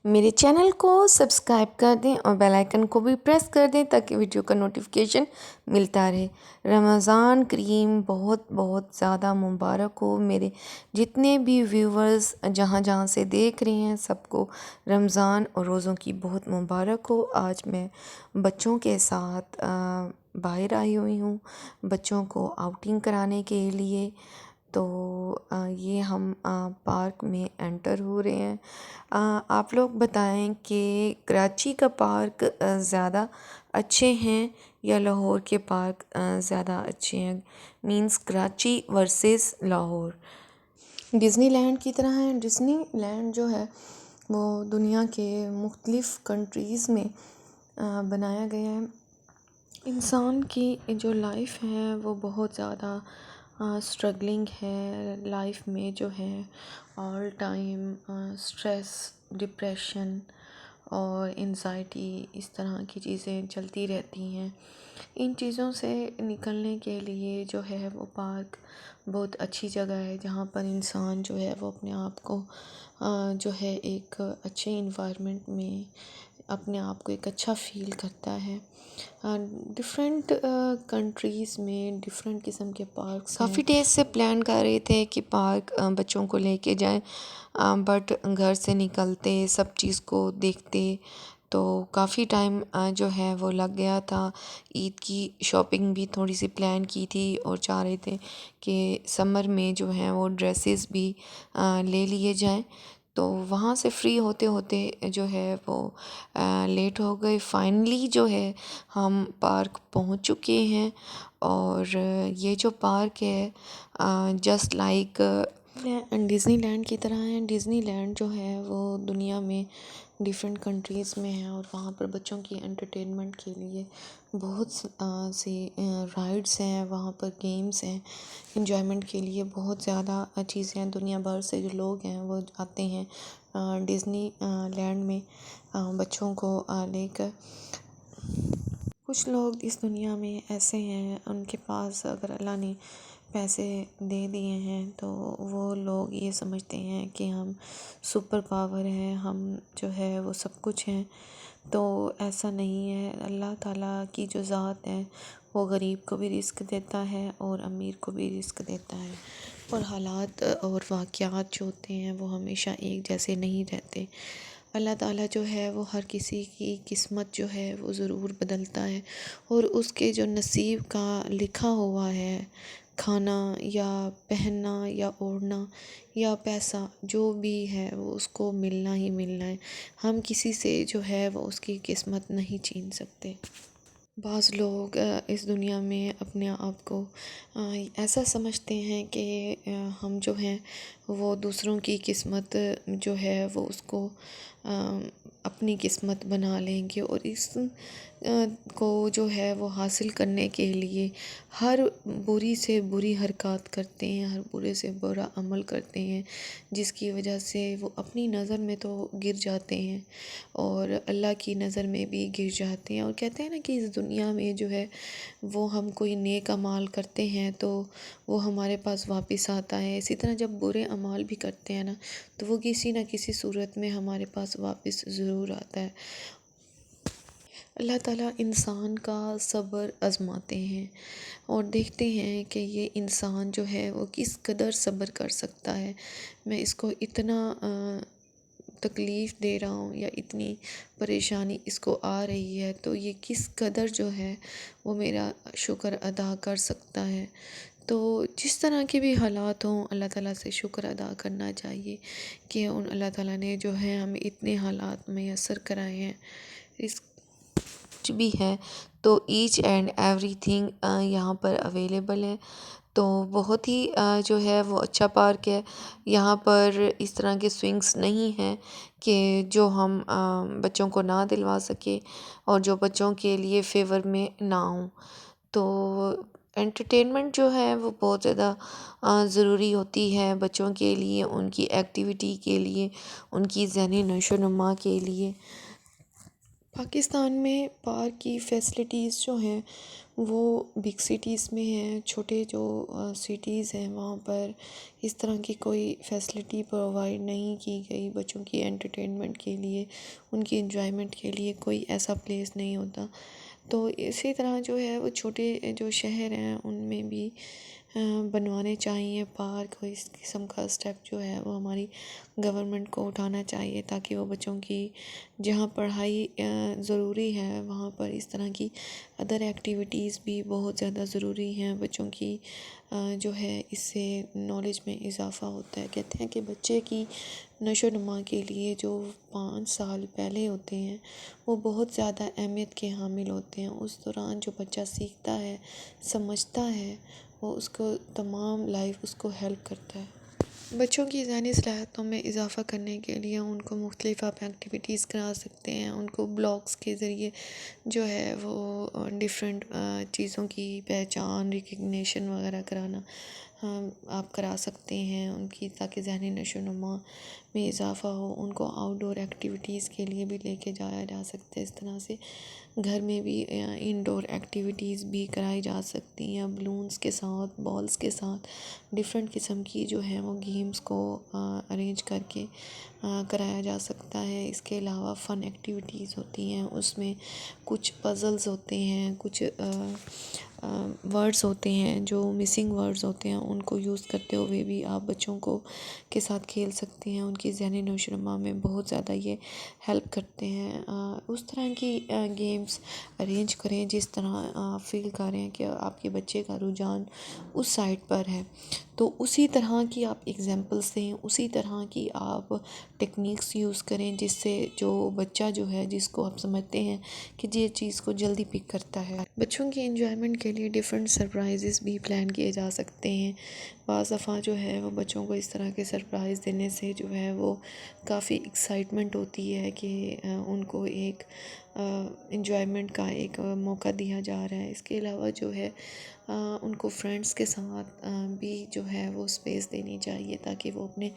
میرے چینل کو سبسکرائب کر دیں اور بیل آئیکن کو بھی پریس کر دیں تاکہ ویڈیو کا نوٹیفیکیشن ملتا رہے۔ رمضان کریم بہت بہت زیادہ مبارک ہو۔ میرے جتنے بھی ویورز جہاں جہاں سے دیکھ رہے ہیں سب کو رمضان اور روزوں کی بہت مبارک ہو۔ آج میں بچوں کے ساتھ باہر آئی ہوئی ہوں بچوں کو آؤٹنگ کرانے کے لیے، تو یہ ہم پارک میں انٹر ہو رہے ہیں۔ آپ لوگ بتائیں کہ کراچی کا پارک زیادہ اچھے ہیں یا لاہور کے پارک زیادہ اچھے ہیں، means Karachi versus Lahore. Disneyland کی طرح ہے۔ ڈزنی لینڈ جو ہے وہ دنیا کے مختلف کنٹریز میں بنایا گیا ہے۔ انسان کی جو لائف ہے وہ بہت زیادہ اسٹرگلنگ ہے، لائف میں جو ہے آل ٹائم اسٹریس، ڈپریشن اور انزائٹی اس طرح کی چیزیں چلتی رہتی ہیں۔ ان چیزوں سے نکلنے کے لیے جو ہے وہ پارک بہت اچھی جگہ ہے جہاں پر انسان جو ہے وہ اپنے آپ کو جو ہے ایک اچھے انوائرمنٹ میں اپنے آپ کو ایک اچھا فیل کرتا ہے۔ ڈفرینٹ کنٹریز میں ڈفرینٹ قسم کے پارکس ہیں۔ کافی ڈیز سے پلان کر رہے تھے کہ پارک بچوں کو لے کے جائیں، بٹ گھر سے نکلتے سب چیز کو دیکھتے تو کافی ٹائم جو ہے وہ لگ گیا تھا۔ عید کی شاپنگ بھی تھوڑی سی پلان کی تھی اور چاہ رہے تھے کہ سمر میں جو ہیں وہ ڈریسز بھی لے لیے جائیں، تو وہاں سے فری ہوتے ہوتے جو ہے وہ لیٹ ہو گئے۔ فائنلی جو ہے ہم پارک پہنچ چکے ہیں، اور یہ جو پارک ہے جسٹ لائک ڈزنی لینڈ کی طرح ہے۔ ڈزنی لینڈ جو ہے وہ دنیا میں ڈفرینٹ کنٹریز میں ہے، اور وہاں پر بچوں کی انٹرٹینمنٹ کے لیے بہت سی رائڈس ہیں، وہاں پر گیمز ہیں، انجوائمنٹ کے لیے بہت زیادہ چیزیں ہیں۔ دنیا بھر سے جو لوگ ہیں وہ آتے ہیں ڈزنی لینڈ میں بچوں کو لے کر۔ کچھ لوگ اس دنیا میں ایسے ہیں ان کے پاس اگر اللہ نے پیسے دے دیے ہیں تو وہ لوگ یہ سمجھتے ہیں کہ ہم سپر پاور ہیں، ہم جو ہے وہ سب کچھ ہیں، تو ایسا نہیں ہے۔ اللہ تعالیٰ کی جو ذات ہے وہ غریب کو بھی رزق دیتا ہے اور امیر کو بھی رزق دیتا ہے، اور حالات اور واقعات جو ہوتے ہیں وہ ہمیشہ ایک جیسے نہیں رہتے۔ اللہ تعالیٰ جو ہے وہ ہر کسی کی قسمت جو ہے وہ ضرور بدلتا ہے، اور اس کے جو نصیب کا لکھا ہوا ہے، کھانا یا پہننا یا اوڑھنا یا پیسہ جو بھی ہے وہ اس کو ملنا ہی ملنا ہے۔ ہم کسی سے جو ہے وہ اس کی قسمت نہیں چھین سکتے۔ بعض لوگ اس دنیا میں اپنے آپ کو ایسا سمجھتے ہیں کہ ہم جو ہیں وہ دوسروں کی قسمت جو ہے وہ اس کو اپنی قسمت بنا لیں گے، اور اس کو جو ہے وہ حاصل کرنے کے لیے ہر بری سے بری حرکات کرتے ہیں، ہر برے سے برا عمل کرتے ہیں، جس کی وجہ سے وہ اپنی نظر میں تو گر جاتے ہیں اور اللہ کی نظر میں بھی گر جاتے ہیں۔ اور کہتے ہیں نا کہ اس دنیا میں جو ہے وہ ہم کوئی نیک اعمال کرتے ہیں تو وہ ہمارے پاس واپس آتا ہے، اسی طرح جب برے اعمال بھی کرتے ہیں نا تو وہ کسی نہ کسی صورت میں ہمارے پاس واپس ضرور آتا ہے۔ اللہ تعالیٰ انسان کا صبر آزماتے ہیں اور دیکھتے ہیں کہ یہ انسان جو ہے وہ کس قدر صبر کر سکتا ہے۔ میں اس کو اتنا تکلیف دے رہا ہوں یا اتنی پریشانی اس کو آ رہی ہے تو یہ کس قدر جو ہے وہ میرا شکر ادا کر سکتا ہے۔ تو جس طرح کے بھی حالات ہوں اللہ تعالیٰ سے شکر ادا کرنا چاہیے کہ اللہ تعالیٰ نے جو ہے ہمیں اتنے حالات میسر کرائے ہیں۔ اس کچھ بھی ہے تو ایچ اینڈ ایوری تھنگ یہاں پر اویلیبل ہے، تو بہت ہی جو ہے وہ اچھا پارک ہے۔ یہاں پر اس طرح کے سوئنگس نہیں ہیں کہ جو ہم بچوں کو نہ دلوا سکے اور جو بچوں کے لیے فیور میں نہ ہوں، تو انٹرٹینمنٹ جو ہے وہ بہت زیادہ ضروری ہوتی ہے بچوں کے لیے، ان کی ایکٹیویٹی کے لیے، ان کی ذہنی نشو و نما کے لیے۔ پاکستان میں پارک کی فیسلٹیز جو ہیں وہ بگ سٹیز میں ہیں، چھوٹے جو سٹیز ہیں وہاں پر اس طرح کی کوئی فیسلٹی پرووائڈ نہیں کی گئی بچوں کی انٹرٹینمنٹ کے لیے، ان کی انجوائمنٹ کے لیے کوئی ایسا پلیس نہیں ہوتا۔ تو اسی طرح جو ہے وہ چھوٹے جو شہر ہیں ان میں بھی بنوانے چاہیے پارک، اور اس قسم کا اسٹیپ جو ہے وہ ہماری گورنمنٹ کو اٹھانا چاہیے تاکہ وہ بچوں کی جہاں پڑھائی ضروری ہے وہاں پر اس طرح کی ادر ایکٹیویٹیز بھی بہت زیادہ ضروری ہیں بچوں کی، جو ہے اس سے نالج میں اضافہ ہوتا ہے۔ کہتے ہیں کہ بچے کی نشو و نما کے لیے جو 5 سال پہلے ہوتے ہیں وہ بہت زیادہ اہمیت کے حامل ہوتے ہیں۔ اس دوران جو بچہ سیکھتا ہے، سمجھتا ہے، وہ اس کو تمام لائف اس کو ہیلپ کرتا ہے۔ بچوں کی ذہنی صلاحیتوں میں اضافہ کرنے کے لیے ان کو مختلف آپ ایکٹیویٹیز کرا سکتے ہیں، ان کو بلاگس کے ذریعے جو ہے وہ ڈیفرنٹ چیزوں کی پہچان، ریکگنیشن وغیرہ کرانا آپ کرا سکتے ہیں ان کی، تاکہ ذہنی نشو و نما میں اضافہ ہو۔ ان کو آؤٹ ڈور ایکٹیویٹیز کے لیے بھی لے کے جایا جا سکتا ہے، اس طرح سے گھر میں بھی انڈور ایکٹیویٹیز بھی کرائی جا سکتی ہیں، بلونز کے ساتھ، بالز کے ساتھ ڈفرینٹ قسم کی جو ہے وہ گیمز کو ارینج کر کے کرایا جا سکتا ہے۔ اس کے علاوہ فن ایکٹیویٹیز ہوتی ہیں، اس میں کچھ پزلز ہوتے ہیں، کچھ ورڈز ہوتے ہیں جو مسنگ ورڈز ہوتے ہیں، ان کو یوز کرتے ہوئے بھی آپ بچوں کو کے ساتھ کھیل سکتے ہیں، ان کی ذہنی نشو و نما میں بہت زیادہ یہ ہیلپ کرتے ہیں۔ اس طرح کی گیمز ارینج کریں جس طرح آپ فیل کریں کہ آپ کے بچے کا رجحان اس سائڈ پر ہے، تو اسی طرح کی آپ ایگزامپلس دیں، اسی طرح کی آپ ٹیکنیکس یوز کریں جس سے جو بچہ جو ہے جس کو آپ سمجھتے ہیں کہ یہ چیز کو جلدی پک کرتا ہے۔ بچوں کی انجوائمنٹ کے لیے ڈیفرنٹ سرپرائزز بھی پلان کیے جا سکتے ہیں۔ بعض دفعہ جو ہے وہ بچوں کو اس طرح کے سرپرائز دینے سے جو ہے وہ کافی ایکسائٹمنٹ ہوتی ہے کہ ان کو ایک انجوائمنٹ کا ایک موقع دیا جا رہا ہے۔ اس کے علاوہ جو ہے ان کو فرینڈس کے ساتھ بھی جو ہے وہ اسپیس دینی چاہیے تاکہ وہ اپنے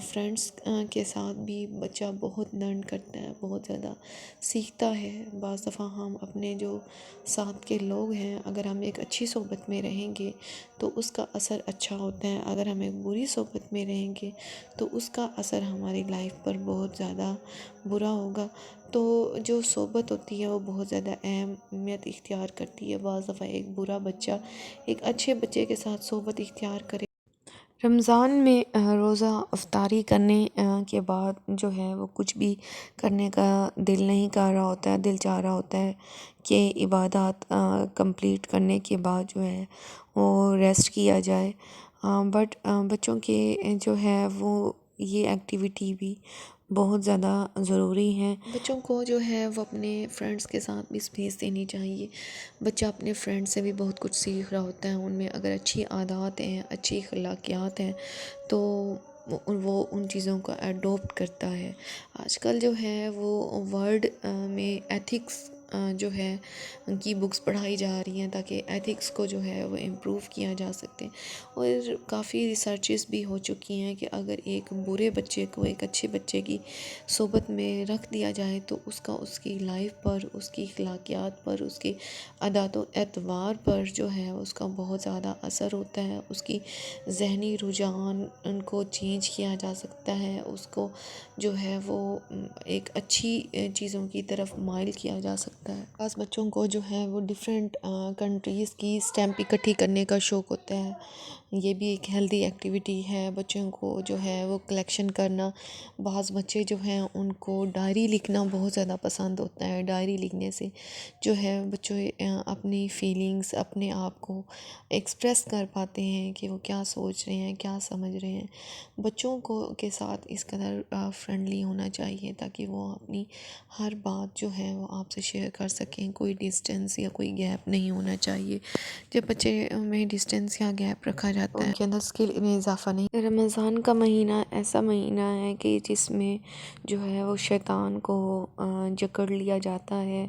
فرینڈس کے ساتھ بھی بچہ بہت لرن کرتا ہے، بہت زیادہ سیکھتا ہے۔ بعض دفعہ ہم اپنے جو ساتھ کے لوگ ہیں اگر ہم ایک اچھی صحبت میں رہیں گے تو اس کا اثر اچھا ہوتا ہے، اگر ہم ایک بری صحبت میں رہیں گے تو اس کا اثر ہماری لائف پر بہت زیادہ برا ہوگا۔ تو جو صحبت ہوتی ہے وہ بہت زیادہ اہمیت اختیار کرتی ہے۔ بعض دفعہ ایک برا بچہ ایک اچھے بچے کے ساتھ صحبت اختیار کرے۔ رمضان میں روزہ افطاری کرنے کے بعد جو ہے وہ کچھ بھی کرنے کا دل نہیں کر رہا ہوتا ہے، دل چاہ رہا ہوتا ہے کہ عبادات کمپلیٹ کرنے کے بعد جو ہے وہ ریسٹ کیا جائے، بٹ بچوں کے جو ہے وہ یہ ایکٹیویٹی بھی بہت زیادہ ضروری ہیں۔ بچوں کو جو ہے وہ اپنے فرینڈس کے ساتھ بھی اسپیس دینی چاہیے۔ بچہ اپنے فرینڈ سے بھی بہت کچھ سیکھ رہا ہوتا ہے، ان میں اگر اچھی عادات ہیں، اچھی اخلاقیات ہیں تو وہ ان چیزوں کو اڈاپٹ کرتا ہے۔ آج کل جو ہے وہ ورلڈ میں ایتھکس جو ہے ان کی بکس پڑھائی جا رہی ہیں تاکہ ایتھکس کو جو ہے وہ امپروو کیا جا سکتے ہیں، اور کافی ریسرچز بھی ہو چکی ہیں کہ اگر ایک برے بچے کو ایک اچھے بچے کی صحبت میں رکھ دیا جائے تو اس کا اس کی لائف پر، اس کی اخلاقیات پر، اس کی عادات و اعتبار پر جو ہے اس کا بہت زیادہ اثر ہوتا ہے، اس کی ذہنی رجحان ان کو چینج کیا جا سکتا ہے، اس کو جو ہے وہ ایک اچھی چیزوں کی طرف مائل کیا جا سکتا ہے۔ بعض بچوں کو جو ہے وہ ڈفرینٹ کنٹریز کی اسٹیمپ اکٹھی کرنے کا شوق ہوتا ہے، یہ بھی ایک ہیلدی ایکٹیویٹی ہے۔ بچوں کو جو ہے وہ کلیکشن کرنا، بعض بچے جو ہیں ان کو ڈائری لکھنا بہت زیادہ پسند ہوتا ہے۔ ڈائری لکھنے سے جو ہے بچے اپنی فیلنگز، اپنے آپ کو ایکسپریس کر پاتے ہیں کہ وہ کیا سوچ رہے ہیں، کیا سمجھ رہے ہیں۔ بچوں کو کے ساتھ اس قدر فرینڈلی ہونا چاہیے تاکہ وہ اپنی ہر بات جو ہے وہ آپ سے شیئر کر سکیں، کوئی ڈسٹینس یا کوئی گیپ نہیں ہونا چاہیے۔ جب بچے میں ڈسٹینس یا گیپ رکھا جاتا ہے ان کے اندر اسکل میں اضافہ نہیں۔ رمضان کا مہینہ ایسا مہینہ ہے کہ جس میں جو ہے وہ شیطان کو جکڑ لیا جاتا ہے۔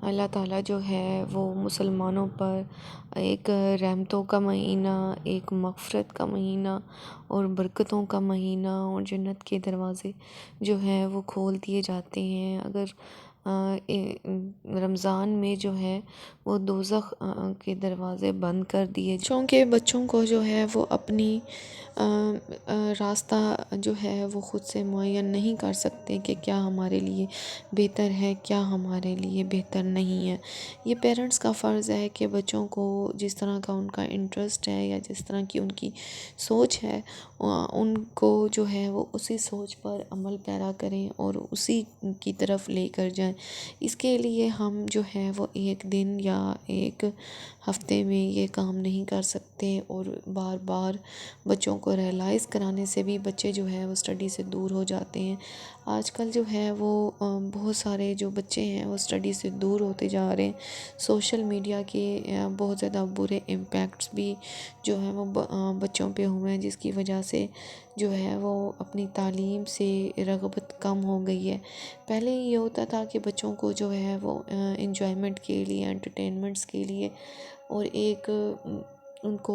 اللہ تعالیٰ جو ہے وہ مسلمانوں پر ایک رحمتوں کا مہینہ، ایک مغفرت کا مہینہ اور برکتوں کا مہینہ اور جنت کے دروازے جو ہیں وہ کھول دیے جاتے ہیں۔ اگر رمضان میں جو ہے وہ دوزخ کے دروازے بند کر دیے، چونکہ بچوں کو جو ہے وہ اپنی راستہ جو ہے وہ خود سے معین نہیں کر سکتے کہ کیا ہمارے لیے بہتر ہے، کیا ہمارے لیے بہتر نہیں ہے۔ یہ پیرنٹس کا فرض ہے کہ بچوں کو جس طرح کا ان کا انٹرسٹ ہے یا جس طرح کی ان کی سوچ ہے، ان کو جو ہے وہ اسی سوچ پر عمل پیرا کریں اور اسی کی طرف لے کر جائیں۔ اس کے لیے ہم جو ہے وہ ایک دن یا ایک ہفتے میں یہ کام نہیں کر سکتے، اور بار بار بچوں کو ریئلائز کرانے سے بھی بچے جو ہے وہ اسٹڈی سے دور ہو جاتے ہیں۔ آج کل جو ہے وہ بہت سارے جو بچے ہیں وہ اسٹڈی سے دور ہوتے جا رہے ہیں۔ سوشل میڈیا کے بہت زیادہ برے امپیکٹس بھی جو ہیں وہ بچوں پہ ہوئے ہیں، جس کی وجہ سے جو ہے وہ اپنی تعلیم سے رغبت کم ہو گئی ہے۔ پہلے یہ ہوتا تھا کہ بچوں کو جو ہے وہ انجوائمنٹ کے لیے، انٹرٹینمنٹس کے لیے اور ایک ان کو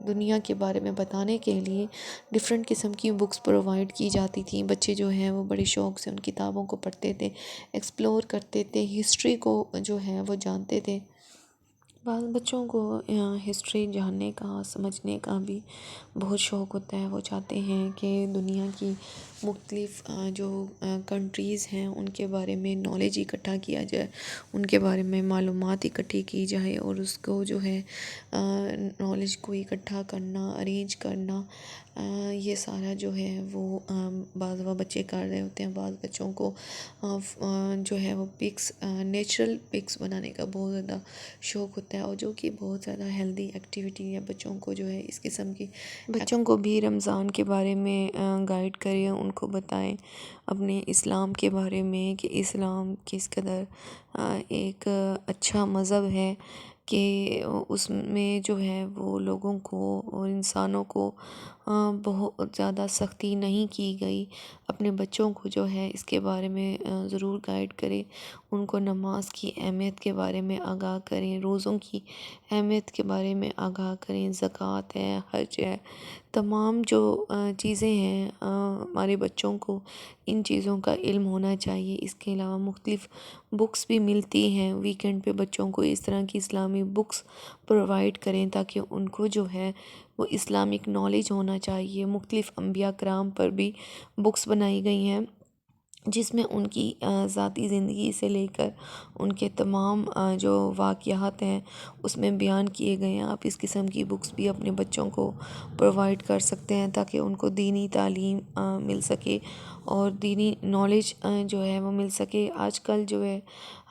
دنیا کے بارے میں بتانے کے لیے ڈفرینٹ قسم کی بکس پرووائڈ کی جاتی تھیں۔ بچے جو ہیں وہ بڑے شوق سے ان کتابوں کو پڑھتے تھے، ایکسپلور کرتے تھے، ہسٹری کو جو ہے وہ جانتے تھے۔ بعض بچوں کو ہسٹری جاننے کا، سمجھنے کا بھی بہت شوق ہوتا ہے۔ وہ چاہتے ہیں کہ دنیا کی مختلف جو کنٹریز ہیں ان کے بارے میں نالج اکٹھا کیا جائے، ان کے بارے میں معلومات اکٹھی کی جائے، اور اس کو جو ہے نالج کو اکٹھا کرنا، ارینج کرنا، یہ سارا جو ہے وہ بعض بچے کر رہے ہوتے ہیں۔ بعض بچوں کو جو ہے وہ پکس، نیچرل پکس بنانے کا بہت زیادہ شوق ہوتا ہے، اور جو کہ بہت زیادہ ہیلدی ایکٹیویٹی ہے۔ بچوں کو جو ہے اس قسم کی بچوں کو بھی رمضان کے بارے میں گائیڈ کریں، ان کو بتائیں اپنے اسلام کے بارے میں کہ اسلام کس قدر ایک اچھا مذہب ہے، کہ اس میں جو ہے وہ لوگوں کو اور انسانوں کو بہت زیادہ سختی نہیں کی گئی۔ اپنے بچوں کو جو ہے اس کے بارے میں ضرور گائیڈ کریں، ان کو نماز کی اہمیت کے بارے میں آگاہ کریں، روزوں کی اہمیت کے بارے میں آگاہ کریں، زکوٰۃ ہے، حج ہے، تمام جو چیزیں ہیں ہمارے بچوں کو ان چیزوں کا علم ہونا چاہیے۔ اس کے علاوہ مختلف بکس بھی ملتی ہیں، ویکینڈ پہ بچوں کو اس طرح کی اسلامی بکس پرووائڈ کریں تاکہ ان کو جو ہے وہ اسلامک نالج ہونا چاہیے۔ مختلف انبیاء کرام پر بھی بکس بنائی گئی ہیں، جس میں ان کی ذاتی زندگی سے لے کر ان کے تمام جو واقعات ہیں اس میں بیان کیے گئے ہیں۔ آپ اس قسم کی بکس بھی اپنے بچوں کو پرووائڈ کر سکتے ہیں تاکہ ان کو دینی تعلیم مل سکے اور دینی نالج جو ہے وہ مل سکے۔ آج کل جو ہے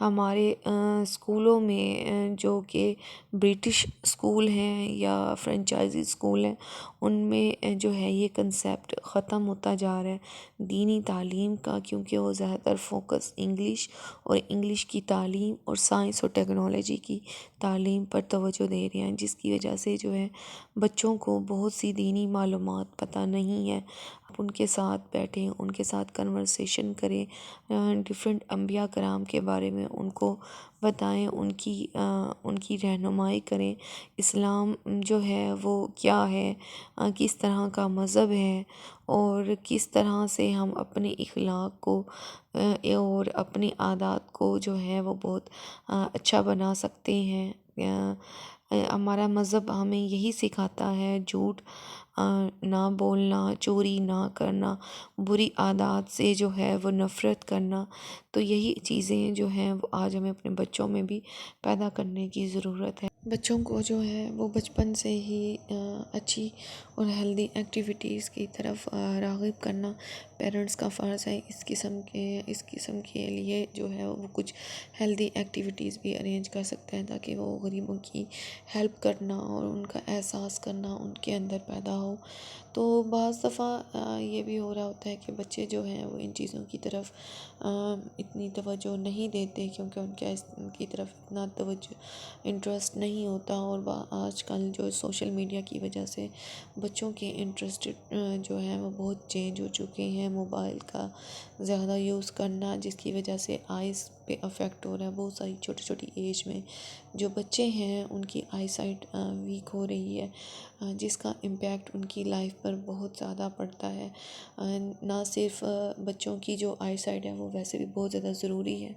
ہمارے اسکولوں میں جو کہ برٹش اسکول ہیں یا فرنچائزی اسکول ہیں، ان میں جو ہے یہ کنسیپٹ ختم ہوتا جا رہا ہے دینی تعلیم کا، کیونکہ وہ زیادہ تر فوکس انگلش اور انگلش کی تعلیم اور سائنس اور ٹیکنالوجی کی تعلیم پر توجہ دے رہے ہیں، جس کی وجہ سے جو ہے بچوں کو بہت سی دینی معلومات پتہ نہیں ہے۔ آپ ان کے ساتھ بیٹھیں، ان کے ساتھ کنورسیشن کریں، ڈفرینٹ انبیاء کرام کے بارے میں ان کو بتائیں، ان کی رہنمائی کریں۔ اسلام جو ہے وہ کیا ہے، کس طرح کا مذہب ہے، اور کس طرح سے ہم اپنے اخلاق کو اور اپنی عادات کو جو ہے وہ بہت اچھا بنا سکتے ہیں۔ ہمارا مذہب ہمیں یہی سکھاتا ہے، جھوٹ نہ بولنا، چوری نہ کرنا، بری عادات سے جو ہے وہ نفرت کرنا۔ تو یہی چیزیں جو ہیں وہ آج ہمیں اپنے بچوں میں بھی پیدا کرنے کی ضرورت ہے۔ بچوں کو جو ہے وہ بچپن سے ہی اچھی اور ہیلدی ایکٹیویٹیز کی طرف راغب کرنا پیرنٹس کا فرض ہے۔ اس قسم کے لیے جو ہے وہ کچھ ہیلدی ایکٹیویٹیز بھی ارینج کر سکتے ہیں تاکہ وہ غریبوں کی ہیلپ کرنا اور ان کا احساس کرنا ان کے اندر پیدا ہو۔ تو بعض دفعہ یہ بھی ہو رہا ہوتا ہے کہ بچے جو ہیں وہ ان چیزوں کی طرف اتنی توجہ نہیں دیتے، کیونکہ ان کی طرف اتنا توجہ انٹرسٹ نہیں ہوتا، اور آج کل جو سوشل میڈیا کی وجہ سے بچوں کے انٹرسٹ جو ہیں وہ بہت چینج ہو چکے ہیں۔ موبائل کا زیادہ یوز کرنا جس کی وجہ سے آئیز پہ افیکٹ ہو رہا ہے۔ بہت ساری چھوٹی چھوٹی ایج میں جو بچے ہیں ان کی آئی سائٹ ویک ہو رہی ہے، جس کا امپیکٹ ان کی لائف پر بہت زیادہ پڑتا ہے۔ نہ صرف بچوں کی جو آئی سائٹ ہے وہ ویسے بھی بہت زیادہ ضروری ہے۔